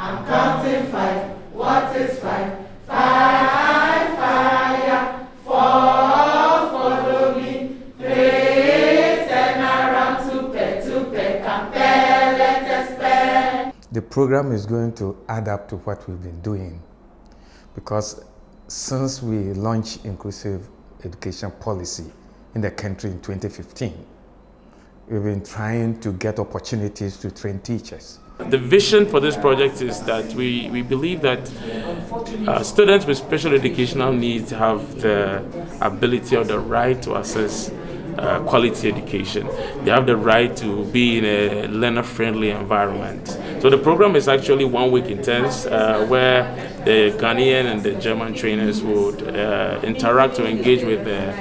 I'm counting 5. What is 5? 5, fire. 4, follow me. 3, turn around. 2, compare, let us spell. The program is going to add up to what we've been doing, because since we launched inclusive education policy in the country in 2015, we've been trying to get opportunities to train teachers. The vision for this project is that we believe that students with special educational needs have the ability or the right to access quality education. They have the right to be in a learner-friendly environment. So the program is actually 1 week intense where the Ghanaian and the German trainers would interact or engage with the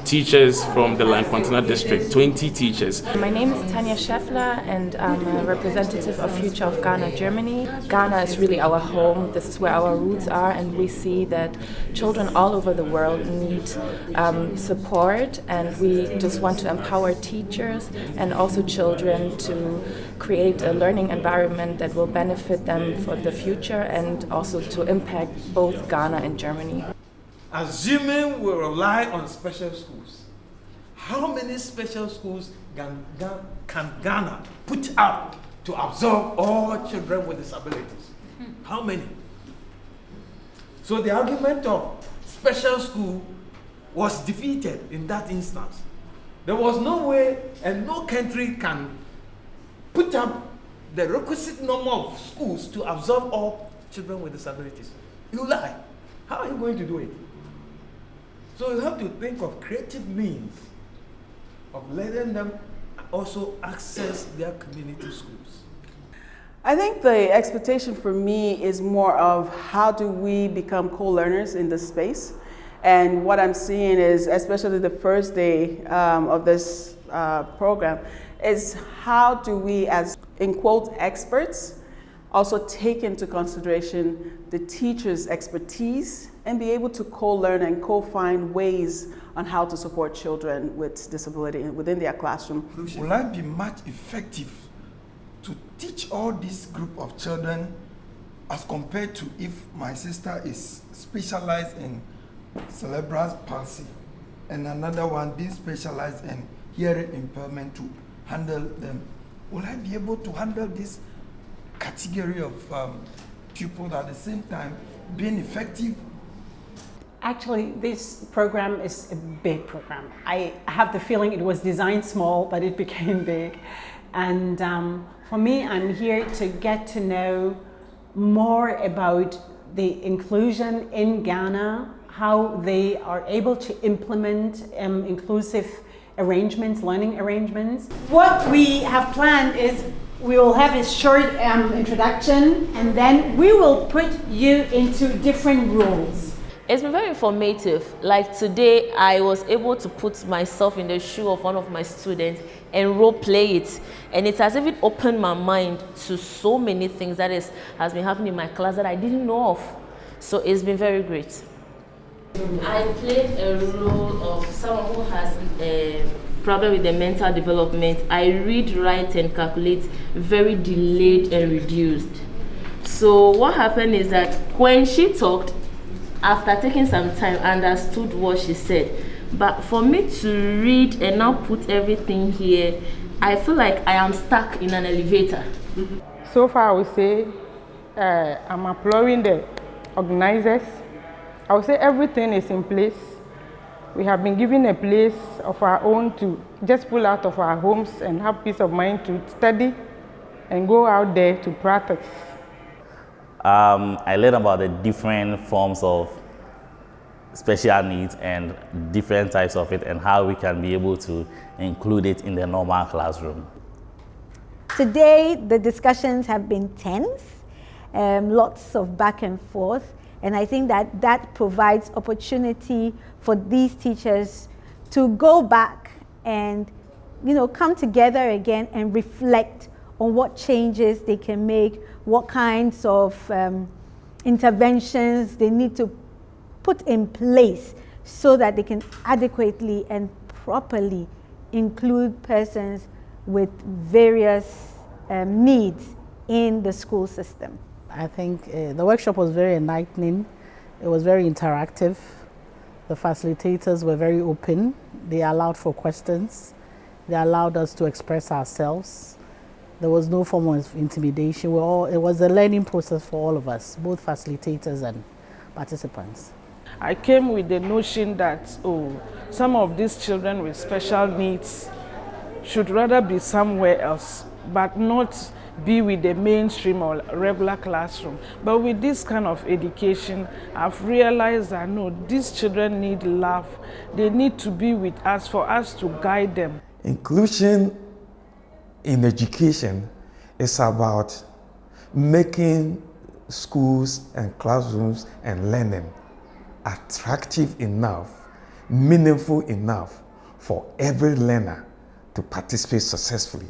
teachers from the Lankwantana district, 20 teachers. My name is Tanya Scheffler and I'm a representative of Future of Ghana, Germany. Ghana is really our home. This is where our roots are, and we see that children all over the world need support, and we just want to empower teachers and also children to create a learning environment that will benefit them for the future and also to impact both Ghana and Germany. Assuming we rely on special schools, how many special schools can Ghana put up to absorb all children with disabilities? How many? So the argument of special school was defeated in that instance. There was no way, and no country can put up the requisite number of schools to absorb all children with disabilities. You lie. How are you going to do it? So you have to think of creative means of letting them also access their community schools. I think the expectation for me is more of how do we become co-learners in this space. And what I'm seeing is, especially the first day of this program, is how do we, as in quote, experts, also take into consideration the teacher's expertise and be able to co-learn and co-find ways on how to support children with disability within their classroom. Will I be much effective to teach all this group of children as compared to if my sister is specialized in cerebral palsy and another one being specialized in hearing impairment to handle them? Will I be able to handle this category of pupils at the same time being effective? Actually, this program is a big program. I have the feeling it was designed small, but it became big. And for me, I'm here to get to know more about the inclusion in Ghana, how they are able to implement inclusive arrangements, learning arrangements. What we have planned is we will have a short introduction, and then we will put you into different roles. It's been very informative. Like today, I was able to put myself in the shoe of one of my students and role play it. And it has even opened my mind to so many things that has been happening in my class that I didn't know of. So it's been very great. I played a role of someone who has a problem with the mental development. I read, write, and calculate very delayed and reduced. So what happened is that when she talked, after taking some time, I understood what she said. But for me to read and now put everything here, I feel like I am stuck in an elevator. So far, I would say I'm applauding the organizers. I would say everything is in place. We have been given a place of our own to just pull out of our homes and have peace of mind to study and go out there to practice. I learned about the different forms of special needs and different types of it and how we can be able to include it in the normal classroom. Today, the discussions have been tense, lots of back and forth, and I think that provides opportunity for these teachers to go back and come together again and reflect on what changes they can make, what kinds of interventions they need to put in place so that they can adequately and properly include persons with various needs in the school system. I think the workshop was very enlightening. It was very interactive. The facilitators were very open. They allowed for questions. They allowed us to express ourselves. There was no form of intimidation. It was a learning process for all of us, both facilitators and participants. I came with the notion that, some of these children with special needs should rather be somewhere else, but not be with the mainstream or regular classroom. But with this kind of education, I've realized that no, these children need love. They need to be with us for us to guide them. Inclusion in education is about making schools and classrooms and learning attractive enough, meaningful enough for every learner to participate successfully.